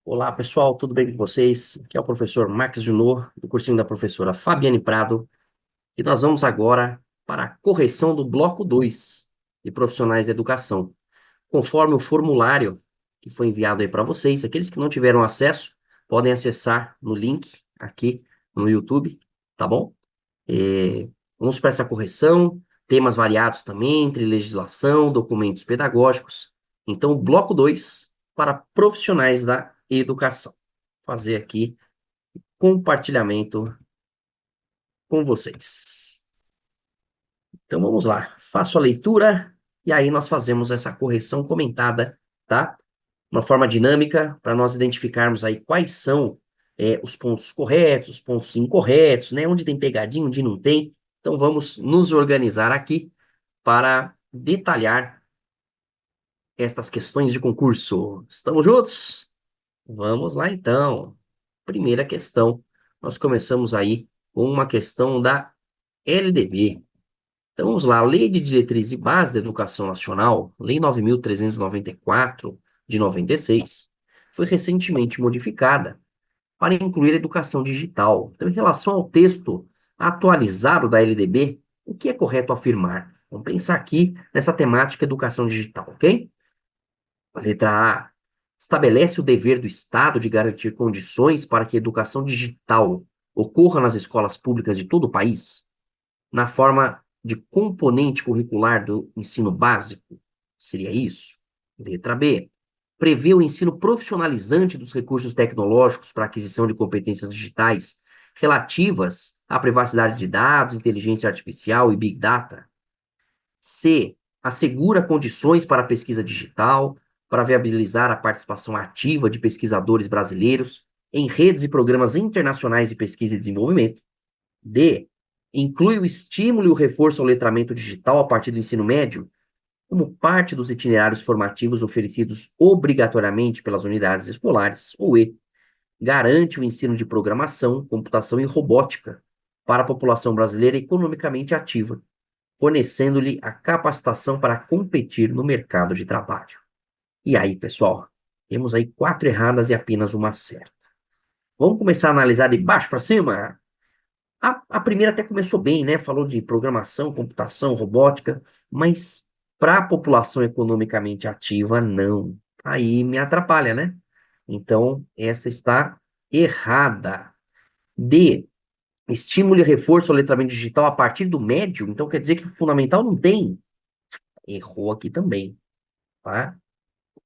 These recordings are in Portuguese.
Olá, pessoal, tudo bem com vocês? Aqui é o professor Max Junor, do cursinho da professora Fabiane Prado, e nós vamos agora para a correção do bloco 2 de profissionais da educação. Conforme o formulário que foi enviado aí para vocês, aqueles que não tiveram acesso podem acessar no link aqui no YouTube, tá bom? Vamos para essa correção, temas variados também, entre legislação, documentos pedagógicos. Então, bloco 2 para profissionais da educação. Fazer aqui compartilhamento com vocês. Então vamos lá, faço a leitura e aí nós fazemos essa correção comentada, tá? Uma forma dinâmica para nós identificarmos aí quais são os pontos corretos, os pontos incorretos, né? Onde tem pegadinha, onde não tem. Então vamos nos organizar aqui para detalhar estas questões de concurso. Estamos juntos? Vamos lá então. Primeira questão. Nós começamos aí com uma questão da LDB. Então vamos lá, a Lei de Diretriz e Base da Educação Nacional, Lei 9.394 de 96, foi recentemente modificada para incluir a educação digital. Então, em relação ao texto atualizado da LDB, o que é correto afirmar? Vamos pensar aqui nessa temática educação digital, ok? A letra A estabelece o dever do Estado de garantir condições para que a educação digital ocorra nas escolas públicas de todo o país, na forma de componente curricular do ensino básico. Seria isso? Letra B. Prevê o ensino profissionalizante dos recursos tecnológicos para aquisição de competências digitais relativas à privacidade de dados, inteligência artificial e big data. C. Assegura condições para a pesquisa digital, para viabilizar a participação ativa de pesquisadores brasileiros em redes e programas internacionais de pesquisa e desenvolvimento. D. Inclui o estímulo e o reforço ao letramento digital a partir do ensino médio, como parte dos itinerários formativos oferecidos obrigatoriamente pelas unidades escolares. Ou E. Garante o ensino de programação, computação e robótica para a população brasileira economicamente ativa, fornecendo-lhe a capacitação para competir no mercado de trabalho. E aí, pessoal, temos aí 4 erradas e apenas uma certa. Vamos começar a analisar de baixo para cima? A primeira até começou bem, né? Falou de programação, computação, robótica, mas para a população economicamente ativa, não. Aí me atrapalha, né? Então, essa está errada. D. Estímulo e reforço ao letramento digital a partir do médio. Então, quer dizer que fundamental não tem. Errou aqui também, tá?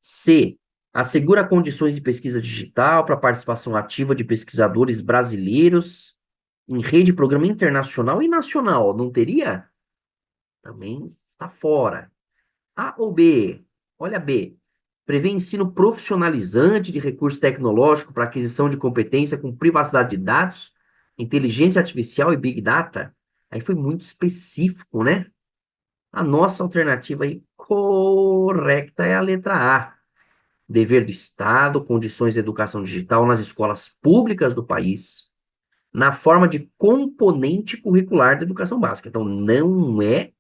C. Assegura condições de pesquisa digital para participação ativa de pesquisadores brasileiros em rede, programa internacional e nacional. Não teria? Também está fora. A ou B? Olha B. Prevê ensino profissionalizante de recurso tecnológico para aquisição de competência com privacidade de dados, inteligência artificial e big data. Aí foi muito específico, né? A nossa alternativa aí correta é a letra A. Dever do Estado, condições de educação digital nas escolas públicas do país, na forma de componente curricular da educação básica. Então, não é,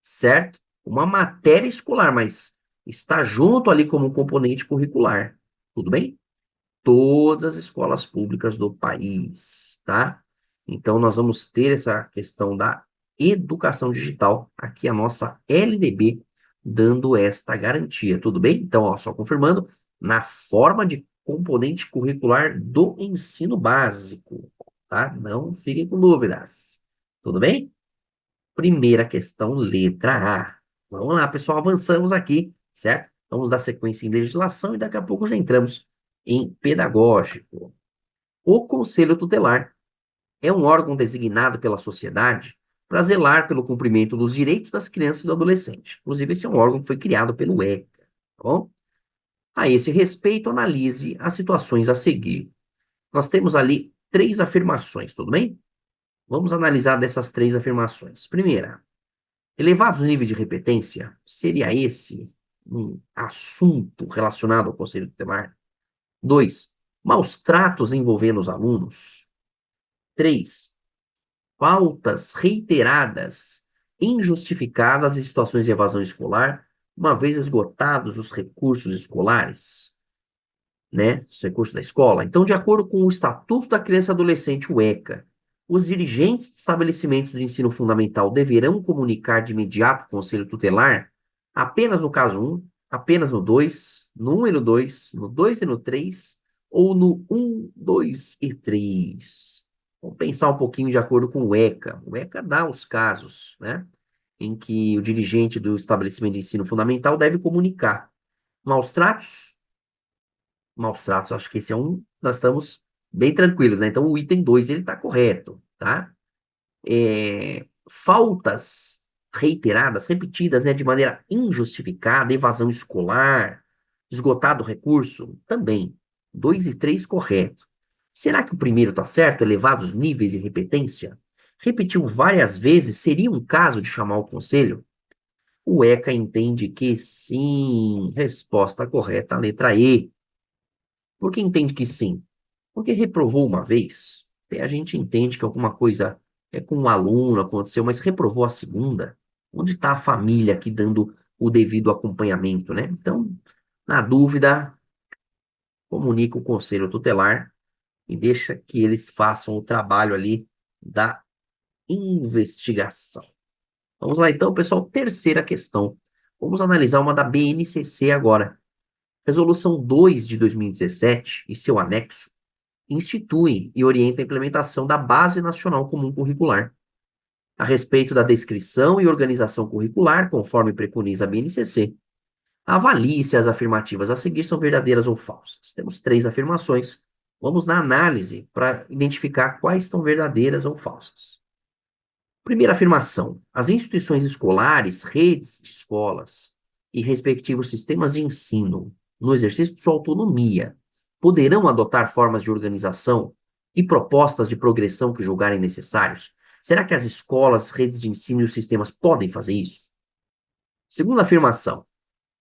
certo, uma matéria escolar, mas está junto ali como componente curricular. Tudo bem? Todas as escolas públicas do país, tá? Então, nós vamos ter essa questão da educação digital, aqui a nossa LDB, dando esta garantia, tudo bem? Então, ó, só confirmando, na forma de componente curricular do ensino básico, tá? Não fiquem com dúvidas, tudo bem? Primeira questão, letra A. Vamos lá, pessoal, avançamos aqui, certo? Vamos dar sequência em legislação e daqui a pouco já entramos em pedagógico. O Conselho Tutelar é um órgão designado pela sociedade para zelar pelo cumprimento dos direitos das crianças e do adolescente. Inclusive, esse é um órgão que foi criado pelo ECA, tá bom? A esse respeito, analise as situações a seguir. Nós temos ali 3 afirmações, tudo bem? Vamos analisar dessas 3 afirmações. Primeira, elevados níveis de repetência, seria esse um assunto relacionado ao Conselho Tutelar? 2, maus tratos envolvendo os alunos. 3, faltas reiteradas, injustificadas em situações de evasão escolar, uma vez esgotados os recursos escolares. né? Os recursos da escola. Então, de acordo com o Estatuto da Criança e Adolescente, o ECA, os dirigentes de estabelecimentos de ensino fundamental deverão comunicar de imediato ao Conselho Tutelar apenas no caso um, apenas no 2, no um e no 2, no 2 e no 3, ou no um, 2 e 3. Vamos pensar um pouquinho de acordo com o ECA. O ECA dá os casos, né, em que o dirigente do estabelecimento de ensino fundamental deve comunicar maus tratos. Maus tratos, acho que esse é um. Nós estamos bem tranquilos, né? Então, o item 2 ele está correto, tá? Faltas reiteradas, repetidas, né, de maneira injustificada, evasão escolar, esgotado o recurso, também. 2 e 3 correto. Será que o primeiro está certo? Elevados níveis de repetência? Repetiu várias vezes, seria um caso de chamar o conselho? O ECA entende que sim. Resposta correta, a letra E. Por que entende que sim? Porque reprovou uma vez, até a gente entende que alguma coisa é com um aluno aconteceu, mas reprovou a segunda. Onde está a família aqui dando o devido acompanhamento, né? Então, na dúvida, comunica o conselho tutelar e deixa que eles façam o trabalho ali da investigação. Vamos lá então, pessoal, terceira questão. Vamos analisar uma da BNCC agora. Resolução 2 de 2017 e seu anexo institui e orienta a implementação da Base Nacional Comum Curricular. A respeito da descrição e organização curricular, conforme preconiza a BNCC, avalie se as afirmativas a seguir são verdadeiras ou falsas. Temos três afirmações. Vamos na análise para identificar quais estão verdadeiras ou falsas. Primeira afirmação: as instituições escolares, redes de escolas e respectivos sistemas de ensino, no exercício de sua autonomia, poderão adotar formas de organização e propostas de progressão que julgarem necessários? Será que as escolas, redes de ensino e os sistemas podem fazer isso? Segunda afirmação: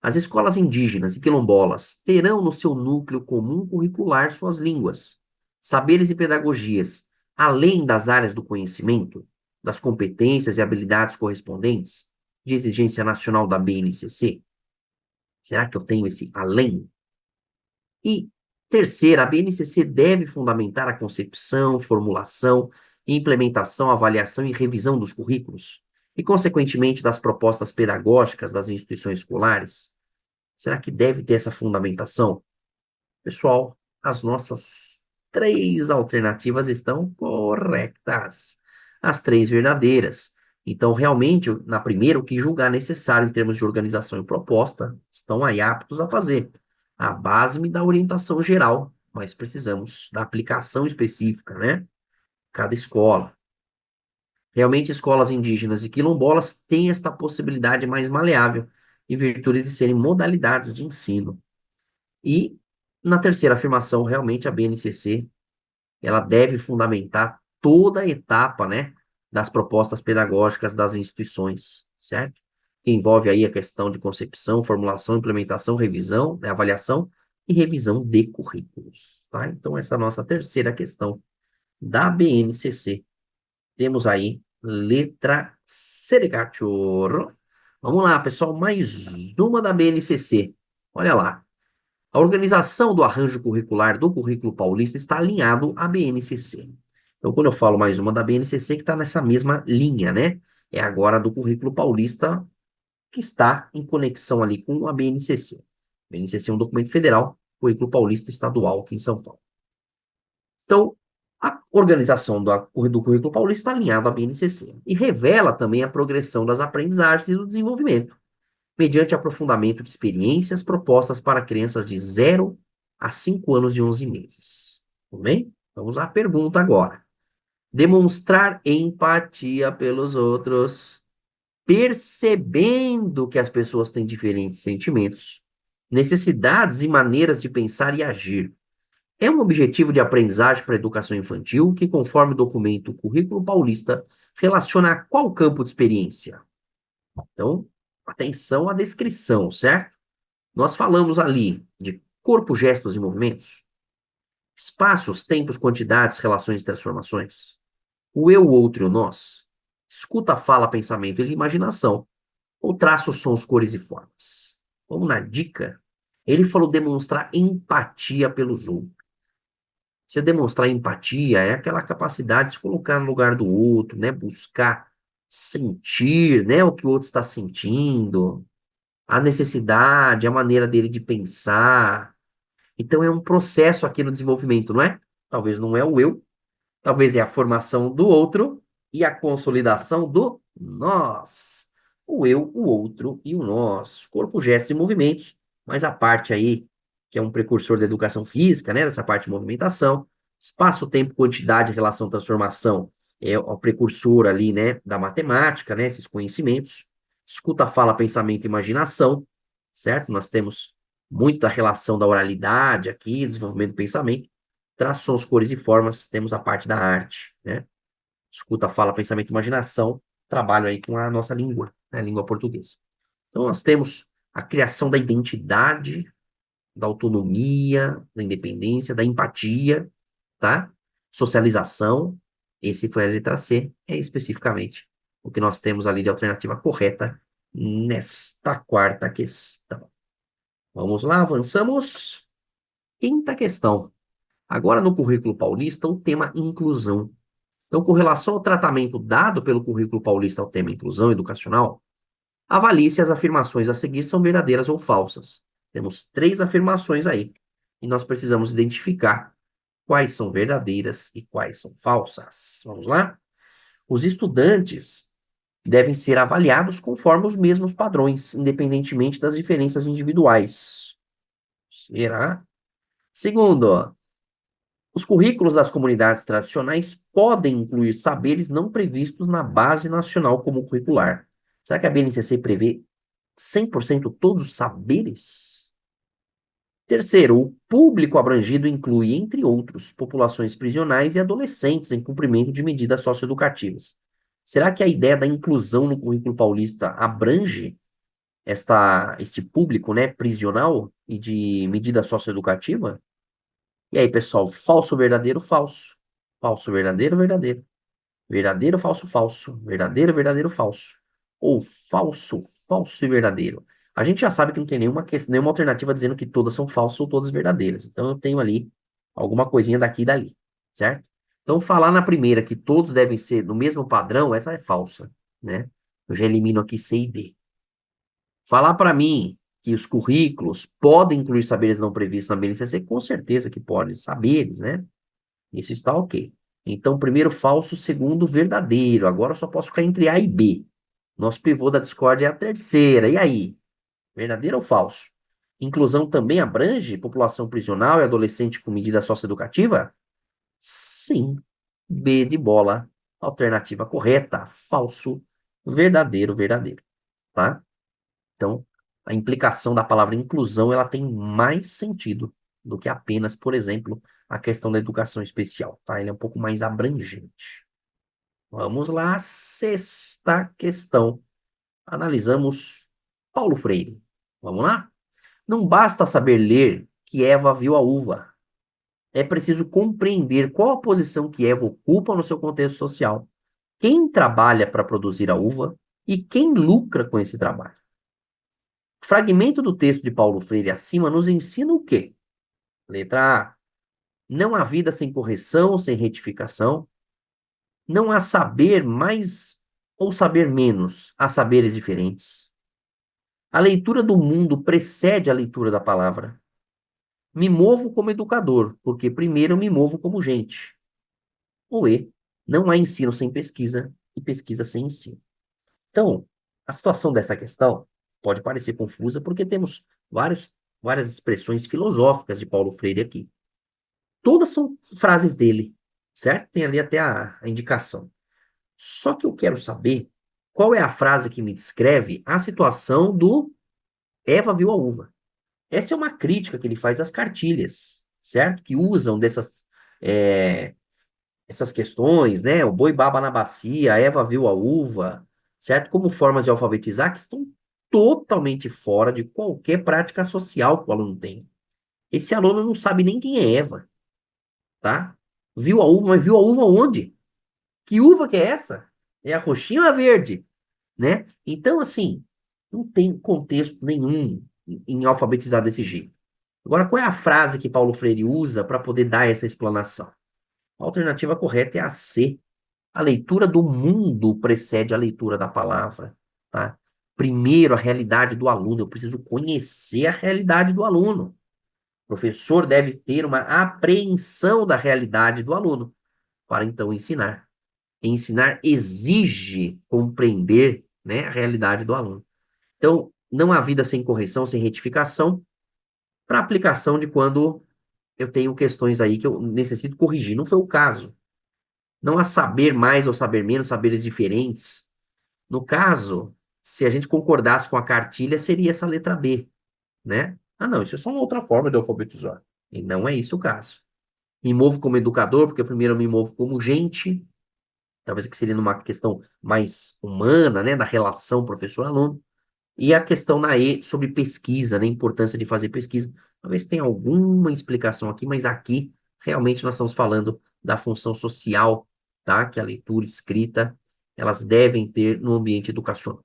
as escolas indígenas e quilombolas terão no seu núcleo comum curricular suas línguas, saberes e pedagogias, além das áreas do conhecimento, das competências e habilidades correspondentes de exigência nacional da BNCC? Será que eu tenho esse além? E terceira, a BNCC deve fundamentar a concepção, formulação, implementação, avaliação e revisão dos currículos e, consequentemente, das propostas pedagógicas das instituições escolares. Será que deve ter essa fundamentação? Pessoal, as nossas três alternativas estão corretas. As três verdadeiras. Então, realmente, na primeira, o que julgar necessário em termos de organização e proposta, estão aí aptos a fazer. A base me dá orientação geral, mas precisamos da aplicação específica, né? Cada escola. Realmente, escolas indígenas e quilombolas têm esta possibilidade mais maleável, em virtude de serem modalidades de ensino. E, na terceira afirmação, realmente a BNCC, ela deve fundamentar toda a etapa, né, das propostas pedagógicas das instituições, certo? Que envolve aí a questão de concepção, formulação, implementação, revisão, né, avaliação e revisão de currículos, tá? Então, essa é a nossa terceira questão da BNCC. Temos aí letra C de cachorro. Vamos lá, pessoal, mais uma da BNCC. Olha lá. A organização do arranjo curricular do Currículo Paulista está alinhado à BNCC. Então, quando eu falo mais uma da BNCC, que está nessa mesma linha, né? É agora do Currículo Paulista, que está em conexão ali com a BNCC. A BNCC é um documento federal, Currículo Paulista Estadual aqui em São Paulo. Então, a organização do Currículo Paulista está alinhada à BNCC e revela também a progressão das aprendizagens e do desenvolvimento, mediante aprofundamento de experiências propostas para crianças de 0 a 5 anos e 11 meses. Tudo bem? Vamos à pergunta agora. Demonstrar empatia pelos outros, percebendo que as pessoas têm diferentes sentimentos, necessidades e maneiras de pensar e agir. É um objetivo de aprendizagem para a educação infantil que, conforme o documento Currículo Paulista, relaciona a qual campo de experiência? Então, atenção à descrição, certo? Nós falamos ali de corpo, gestos e movimentos, espaços, tempos, quantidades, relações e transformações, o eu, o outro e o nós, escuta, fala, pensamento e imaginação, ou traços, sons, cores e formas. Vamos na dica. Ele falou demonstrar empatia pelos outros. Você demonstrar empatia é aquela capacidade de se colocar no lugar do outro, né? Buscar sentir, né, o que o outro está sentindo, a necessidade, a maneira dele de pensar. Então é um processo aqui no desenvolvimento, não é? Talvez não é o eu, talvez é a formação do outro e a consolidação do nós. O eu, o outro e o nós. Corpo, gestos e movimentos, mas a parte aí, que é um precursor da educação física, né? Dessa parte de movimentação. Espaço, tempo, quantidade, relação, transformação. É o precursor ali, né? Da matemática, né? Esses conhecimentos. Escuta, fala, pensamento, imaginação, certo? Nós temos muito da relação da oralidade aqui, desenvolvimento do pensamento. Traços, cores e formas, temos a parte da arte, né? Escuta, fala, pensamento, imaginação, trabalho aí com a nossa língua, né? A língua portuguesa. Então, nós temos a criação da identidade, da autonomia, da independência, da empatia, tá? Socialização, esse foi a letra C, é especificamente o que nós temos ali de alternativa correta nesta quarta questão. Vamos lá, avançamos. Quinta questão. Agora, no currículo paulista, o tema inclusão. Então, com relação ao tratamento dado pelo currículo paulista ao tema inclusão educacional, avalie se as afirmações a seguir são verdadeiras ou falsas. Temos três afirmações aí, e nós precisamos identificar quais são verdadeiras e quais são falsas. Vamos lá? Os estudantes devem ser avaliados conforme os mesmos padrões, independentemente das diferenças individuais. Será? Segundo, os currículos das comunidades tradicionais podem incluir saberes não previstos na Base Nacional Comum Curricular. Será que a BNCC prevê 100% todos os saberes? Terceiro, o público abrangido inclui, entre outros, populações prisionais e adolescentes em cumprimento de medidas socioeducativas. Será que a ideia da inclusão no currículo paulista abrange este público, né, prisional e de medida socioeducativa? E aí, pessoal, falso, verdadeiro, falso. Falso, verdadeiro, verdadeiro. Verdadeiro, falso, falso. Verdadeiro, verdadeiro, falso. Ou falso, falso e verdadeiro. A gente já sabe que não tem nenhuma alternativa dizendo que todas são falsas ou todas verdadeiras. Então eu tenho ali alguma coisinha daqui e dali, certo? Então falar na primeira que todos devem ser no mesmo padrão, essa é falsa, né? Eu já elimino aqui C e D. Falar para mim que os currículos podem incluir saberes não previstos na BNCC, com certeza que pode. Saberes, né? Isso está ok. Então, primeiro falso, segundo verdadeiro. Agora eu só posso ficar entre A e B. Nosso pivô da discórdia é a terceira. E aí? Verdadeiro ou falso? Inclusão também abrange população prisional e adolescente com medida socioeducativa? Sim. B de bola. Alternativa correta. Falso. Verdadeiro, verdadeiro. Tá? Então, a implicação da palavra inclusão, ela tem mais sentido do que apenas, por exemplo, a questão da educação especial, tá? Ele é um pouco mais abrangente. Vamos lá, sexta questão. Analisamos Paulo Freire. Vamos lá? Não basta saber ler que Eva viu a uva. É preciso compreender qual a posição que Eva ocupa no seu contexto social, quem trabalha para produzir a uva e quem lucra com esse trabalho. O fragmento do texto de Paulo Freire acima nos ensina o quê? Letra A. Não há vida sem correção, sem retificação. Não há saber mais ou saber menos. Há saberes diferentes. A leitura do mundo precede a leitura da palavra. Me movo como educador, porque primeiro me movo como gente. Ou E. Não há ensino sem pesquisa e pesquisa sem ensino. Então, a situação dessa questão pode parecer confusa porque temos várias expressões filosóficas de Paulo Freire aqui. Todas são frases dele, certo? Tem ali até a indicação. Só que eu quero saber qual é a frase que me descreve a situação do Eva viu a uva. Essa é uma crítica que ele faz às cartilhas, certo? Que usam é, essas questões, né? O boi baba na bacia, a Eva viu a uva, certo? Como formas de alfabetizar que estão totalmente fora de qualquer prática social que o aluno tem. Esse aluno não sabe nem quem é Eva, tá? Viu a uva, mas viu a uva onde? Que uva que é essa? É a roxinha ou a verde? Né? Então, assim, não tem contexto nenhum em alfabetizar desse jeito. Agora, qual é a frase que Paulo Freire usa para poder dar essa explanação? A alternativa correta é a C. A leitura do mundo precede a leitura da palavra, tá? Primeiro, a realidade do aluno. Eu preciso conhecer a realidade do aluno. O professor deve ter uma apreensão da realidade do aluno para então ensinar. Ensinar exige compreender, né, a realidade do aluno. Então, não há vida sem correção, sem retificação, para aplicação de quando eu tenho questões aí que eu necessito corrigir. Não foi o caso. Não há saber mais ou saber menos, saberes diferentes. No caso, se a gente concordasse com a cartilha, seria essa letra B, né? Ah, não, isso é só uma outra forma de alfabetizar. E não é isso o caso. Me movo como educador, porque primeiro eu me movo como gente, talvez que seria numa questão mais humana, né, da relação professor-aluno. E a questão na E sobre pesquisa, né, a importância de fazer pesquisa. Talvez tenha alguma explicação aqui, mas aqui realmente nós estamos falando da função social, tá? Que a leitura e escrita, elas devem ter no ambiente educacional.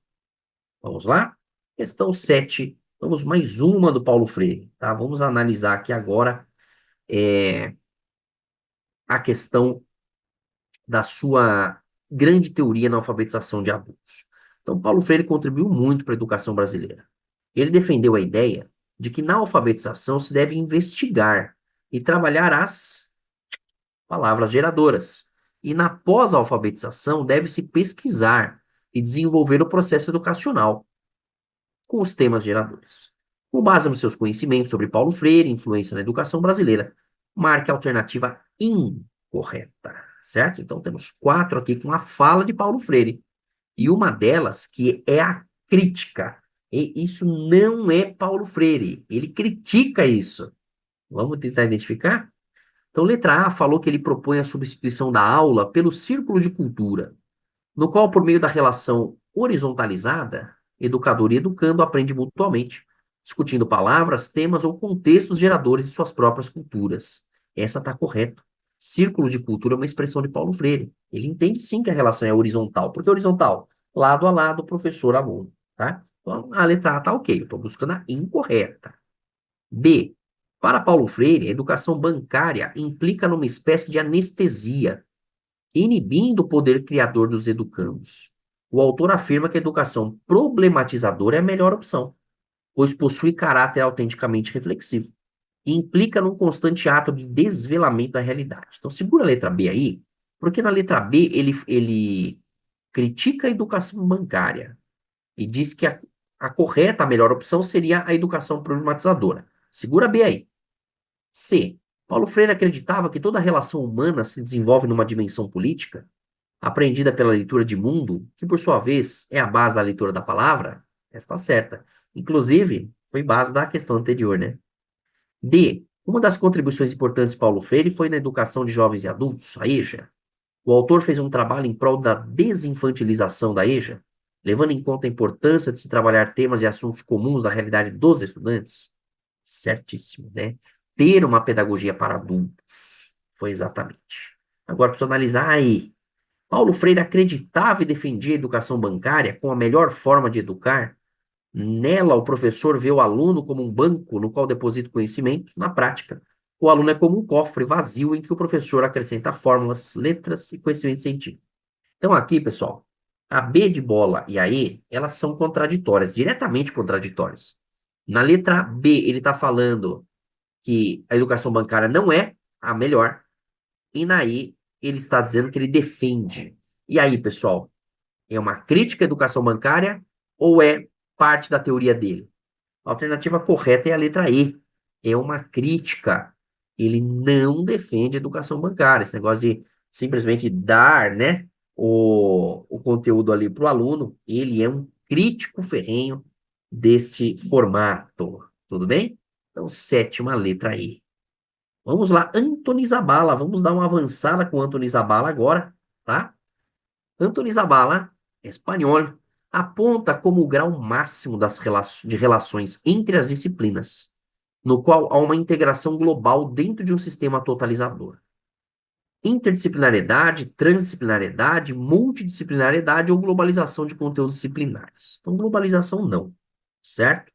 Vamos lá? Questão 7. Vamos mais uma do Paulo Freire, tá? Vamos analisar aqui agora a questão da sua grande teoria na alfabetização de adultos. Então, Paulo Freire contribuiu muito para a educação brasileira. Ele defendeu a ideia de que na alfabetização se deve investigar e trabalhar as palavras geradoras. E na pós-alfabetização deve-se pesquisar e desenvolver o processo educacional com os temas geradores. Com base nos seus conhecimentos sobre Paulo Freire, influência na educação brasileira, marque a alternativa incorreta, certo? Então temos 4 aqui com a fala de Paulo Freire. E uma delas que é a crítica. E isso não é Paulo Freire. Ele critica isso. Vamos tentar identificar? Então, letra A falou que ele propõe a substituição da aula pelo círculo de cultura, no qual, por meio da relação horizontalizada, educador e educando aprendem mutuamente, discutindo palavras, temas ou contextos geradores de suas próprias culturas. Essa está correto. Círculo de cultura é uma expressão de Paulo Freire. Ele entende sim que a relação é horizontal. Por que horizontal? Lado a lado, professor-aluno, tá? Então, a letra A está ok, eu estou buscando a incorreta. B. Para Paulo Freire, a educação bancária implica numa espécie de anestesia inibindo o poder criador dos educandos. O autor afirma que a educação problematizadora é a melhor opção, pois possui caráter autenticamente reflexivo e implica num constante ato de desvelamento da realidade. Então, segura a letra B aí, porque na letra B ele critica a educação bancária e diz que a correta, a melhor opção seria a educação problematizadora. Segura B aí. C. Paulo Freire acreditava que toda relação humana se desenvolve numa dimensão política aprendida pela leitura de mundo, que por sua vez é a base da leitura da palavra, essa está certa. Inclusive, foi base da questão anterior, né? D. Uma das contribuições importantes de Paulo Freire foi na educação de jovens e adultos, a EJA. O autor fez um trabalho em prol da desinfantilização da EJA, levando em conta a importância de se trabalhar temas e assuntos comuns da realidade dos estudantes. Certíssimo, né? Ter uma pedagogia para adultos. Foi exatamente. Agora, preciso analisar aí. Paulo Freire acreditava e defendia a educação bancária como a melhor forma de educar. Nela, o professor vê o aluno como um banco no qual deposita conhecimento. Na prática, o aluno é como um cofre vazio em que o professor acrescenta fórmulas, letras e conhecimento científico. Então, aqui, pessoal, a B de bola e a E, elas são contraditórias, diretamente contraditórias. Na letra B, ele está falando que a educação bancária não é a melhor, e na E, ele está dizendo que ele defende. E aí, pessoal, é uma crítica à educação bancária ou é parte da teoria dele? A alternativa correta é a letra E. É uma crítica. Ele não defende a educação bancária. Esse negócio de simplesmente dar, né, o conteúdo ali para o aluno, ele é um crítico ferrenho deste formato. Tudo bem? Então, sétima letra E. Vamos lá, Antony Zabala. Vamos dar uma avançada com Antony Zabala agora, tá? Antony Zabala, espanhol, aponta como o grau máximo de relações entre as disciplinas, no qual há uma integração global dentro de um sistema totalizador. Interdisciplinariedade, transdisciplinariedade, multidisciplinariedade ou globalização de conteúdos disciplinares. Então, globalização não, certo?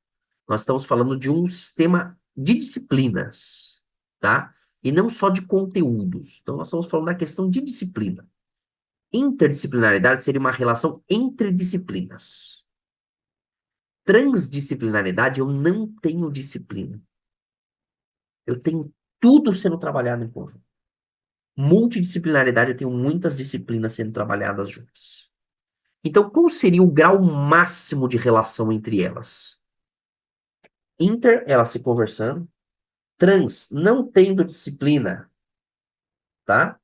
Nós estamos falando de um sistema de disciplinas, tá? E não só de conteúdos. Então, nós estamos falando da questão de disciplina. Interdisciplinaridade seria uma relação entre disciplinas. Transdisciplinaridade, eu não tenho disciplina. Eu tenho tudo sendo trabalhado em conjunto. Multidisciplinaridade, eu tenho muitas disciplinas sendo trabalhadas juntas. Então, qual seria o grau máximo de relação entre elas? Inter, elas se conversando. Trans, não tendo disciplina, tá?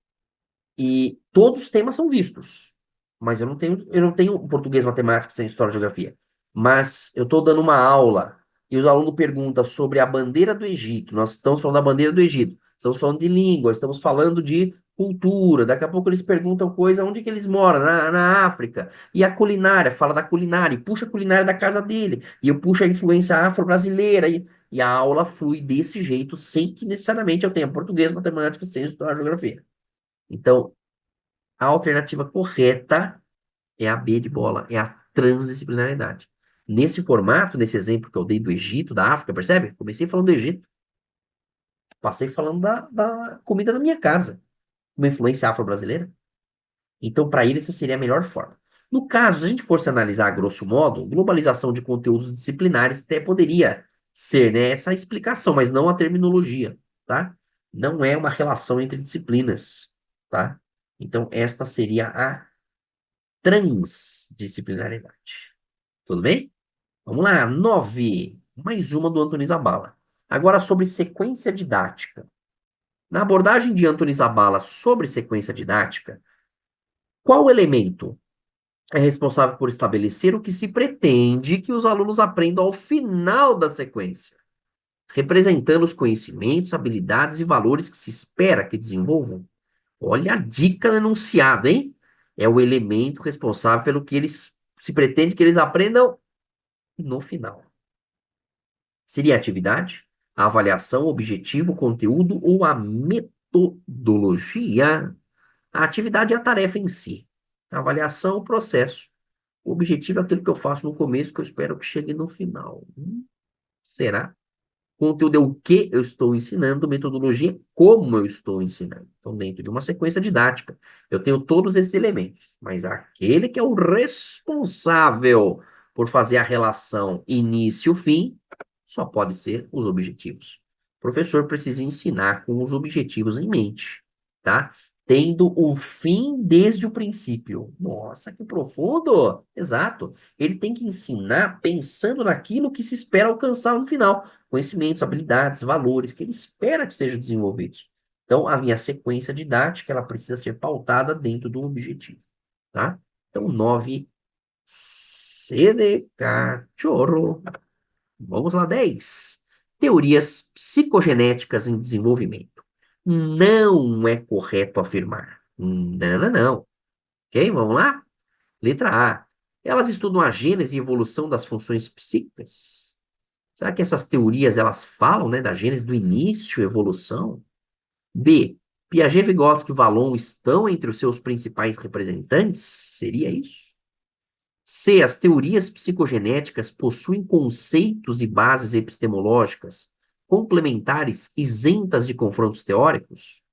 E todos os temas são vistos. Mas eu não tenho português, matemática, sem história e geografia. Mas eu estou dando uma aula e o aluno pergunta sobre a bandeira do Egito. Nós estamos falando da bandeira do Egito. Estamos falando de língua, estamos falando de cultura. Daqui a pouco eles perguntam coisa onde que eles moram, na África. E a culinária, fala da culinária, e puxa a culinária da casa dele. E eu puxo a influência afro-brasileira. E a aula flui desse jeito, sem que necessariamente eu tenha português, matemática, ciência, história e geografia. Então, a alternativa correta é a B de bola, é a transdisciplinaridade. Nesse formato, nesse exemplo que eu dei do Egito, da África, percebe? Comecei falando do Egito, passei falando da comida da minha casa, uma influência afro-brasileira. Então, para ele, essa seria a melhor forma. No caso, se a gente fosse analisar a grosso modo, globalização de conteúdos disciplinares até poderia ser, né, essa explicação, mas não a terminologia, tá? Não é uma relação entre disciplinas, tá? Então, esta seria a transdisciplinaridade. Tudo bem? Vamos lá, 9. Mais uma do Antônio Zabala. Agora sobre sequência didática. Na abordagem de Antônio Zabala sobre sequência didática, qual elemento é responsável por estabelecer o que se pretende que os alunos aprendam ao final da sequência, representando os conhecimentos, habilidades e valores que se espera que desenvolvam? Olha a dica no enunciado, hein? É o elemento responsável pelo que eles se pretende que eles aprendam no final. Seria a atividade, a avaliação, o objetivo, o conteúdo ou a metodologia? A atividade é a tarefa em si. A avaliação, o processo. O objetivo é aquilo que eu faço no começo, que eu espero que chegue no final. Será? Conteúdo é o que eu estou ensinando, metodologia é como eu estou ensinando. Então, dentro de uma sequência didática, eu tenho todos esses elementos, mas aquele que é o responsável por fazer a relação início-fim só pode ser os objetivos. O professor precisa ensinar com os objetivos em mente, tá? Tendo o fim desde o princípio. Nossa, que profundo! Exato. Ele tem que ensinar pensando naquilo que se espera alcançar no final, conhecimentos, habilidades, valores que ele espera que sejam desenvolvidos. Então, a minha sequência didática, ela precisa ser pautada dentro do objetivo, tá? Então, 9, C de cachorro. Vamos lá, 10. Teorias psicogenéticas em desenvolvimento. Não é correto afirmar. Não, não, não. Ok? Vamos lá? Letra A. Elas estudam a gênese e evolução das funções psíquicas. Será que essas teorias elas falam, né, da gênese do início, evolução? B. Piaget, Vygotsky e Vallon estão entre os seus principais representantes? Seria isso? C. As teorias psicogenéticas possuem conceitos e bases epistemológicas complementares isentas de confrontos teóricos?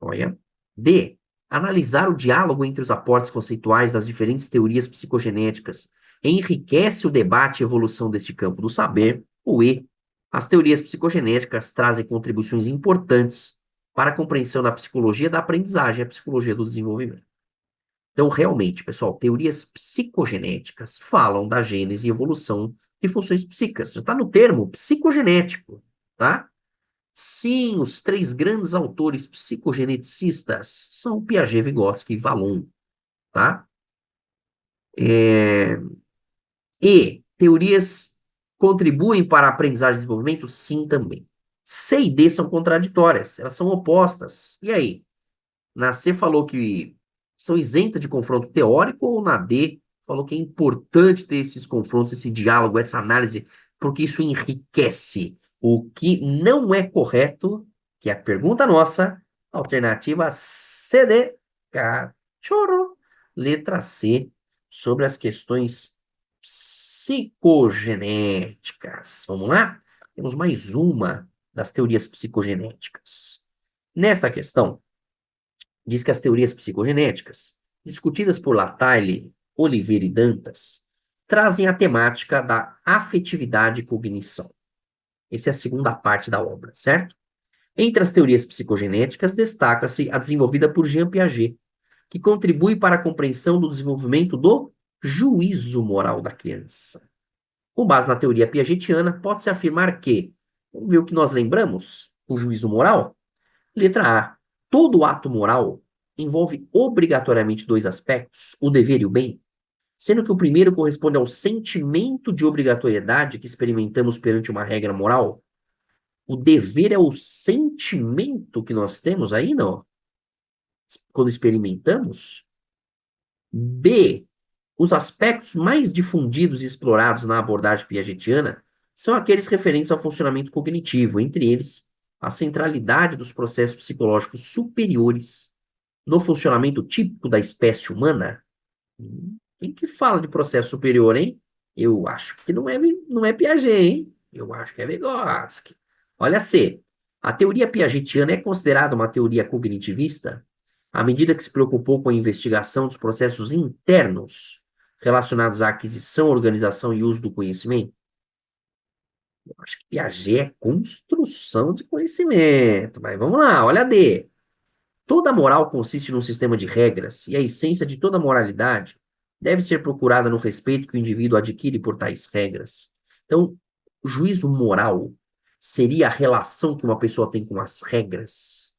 Olha. D. Analisar o diálogo entre os aportes conceituais das diferentes teorias psicogenéticas enriquece o debate e evolução deste campo do saber. Ou E. As teorias psicogenéticas trazem contribuições importantes para a compreensão da psicologia da aprendizagem e a psicologia do desenvolvimento. Então, realmente, pessoal, teorias psicogenéticas falam da gênese e evolução de funções psíquicas. Já está no termo psicogenético, tá? Sim, os três grandes autores psicogeneticistas são Piaget, Vygotsky e Vallon, tá? É, E teorias contribuem para a aprendizagem e desenvolvimento? Sim, também. C e D são contraditórias, elas são opostas. E aí? Na C falou que são isentas de confronto teórico, ou na D falou que é importante ter esses confrontos, esse diálogo, essa análise, porque isso enriquece o que não é correto, que é a pergunta nossa, alternativa C D, cachorro, letra C, sobre as questões psicogenéticas. Vamos lá? temos mais uma das teorias psicogenéticas. Nesta questão, diz que as teorias psicogenéticas, discutidas por Lattaille, Oliveira e Dantas, trazem a temática da afetividade e cognição. Essa é a segunda parte da obra, certo? Entre as teorias psicogenéticas, destaca-se a desenvolvida por Jean Piaget, que contribui para a compreensão do desenvolvimento do juízo moral da criança. Com base na teoria piagetiana, pode-se afirmar que, vamos ver o que nós lembramos, o juízo moral? Letra A. Todo ato moral envolve obrigatoriamente dois aspectos, o dever e o bem, sendo que o primeiro corresponde ao sentimento de obrigatoriedade que experimentamos perante uma regra moral. O dever é o sentimento que nós temos aí, não? Quando experimentamos. B. Os aspectos mais difundidos e explorados na abordagem piagetiana são aqueles referentes ao funcionamento cognitivo, entre eles a centralidade dos processos psicológicos superiores no funcionamento típico da espécie humana. Quem que fala de processo superior, hein? Eu acho que não é Piaget, hein? Eu acho que é Vygotsky. Olha C. A teoria piagetiana é considerada uma teoria cognitivista à medida que se preocupou com a investigação dos processos internos relacionados à aquisição, organização e uso do conhecimento. Eu acho que Piaget é construção de conhecimento, mas vamos lá, olha a D. Toda moral consiste num sistema de regras, e a essência de toda moralidade deve ser procurada no respeito que o indivíduo adquire por tais regras. Então, o juízo moral seria a relação que uma pessoa tem com as regras,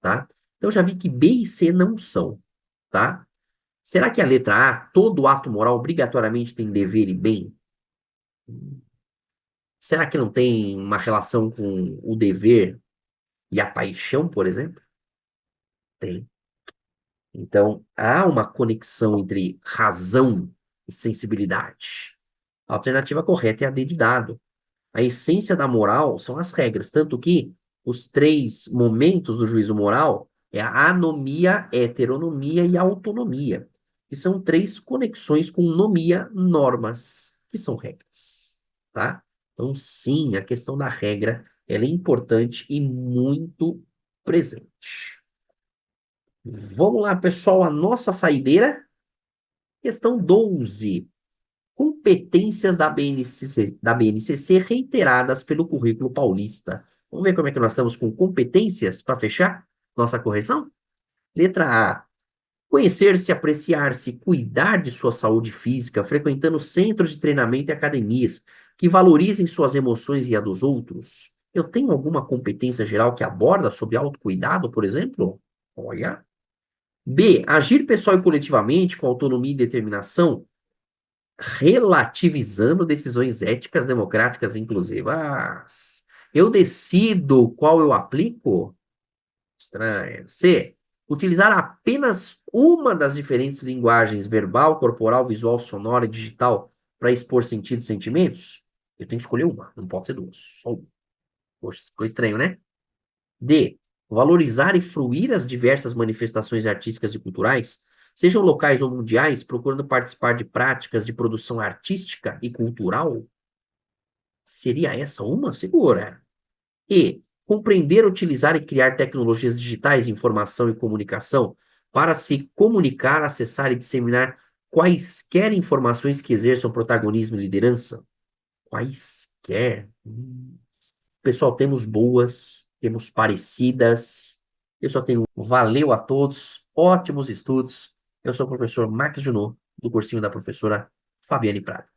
tá? Então, já vi que B e C não são, tá? Será que a letra A, todo ato moral obrigatoriamente tem dever e bem? Será que não tem uma relação com o dever e a paixão, por exemplo? Tem. Então, há uma conexão entre razão e sensibilidade. A alternativa correta é a D de dado. A essência da moral são as regras, tanto que os três momentos do juízo moral é a anomia, heteronomia e autonomia, que são três conexões com nomia, normas, que são regras, tá? Então, sim, a questão da regra, ela é importante e muito presente. Vamos lá, pessoal, a nossa saideira. Questão 12. Competências da BNCC reiteradas pelo currículo paulista. Vamos ver como é que nós estamos com competências para fechar nossa correção? Letra A. Conhecer-se, apreciar-se, cuidar de sua saúde física, frequentando centros de treinamento e academias que valorizem suas emoções e a dos outros. Eu tenho alguma competência geral que aborda sobre autocuidado, por exemplo? Olha. B. Agir pessoal e coletivamente com autonomia e determinação, relativizando decisões éticas, democráticas e inclusivas. Eu decido qual eu aplico? Estranho. C. Utilizar apenas uma das diferentes linguagens verbal, corporal, visual, sonora e digital para expor sentidos e sentimentos? Eu tenho que escolher uma, não pode ser duas. Só uma. Poxa, ficou estranho, né? D. Valorizar e fruir as diversas manifestações artísticas e culturais, sejam locais ou mundiais, procurando participar de práticas de produção artística e cultural? Seria essa uma? Segura. E. Compreender, utilizar e criar tecnologias digitais de informação e comunicação para se comunicar, acessar e disseminar quaisquer informações que exerçam protagonismo e liderança? Quaisquer. Pessoal, temos boas, temos parecidas. Eu só tenho valeu a todos, ótimos estudos. Eu sou o professor Max Junot, do cursinho da professora Fabiane Prado.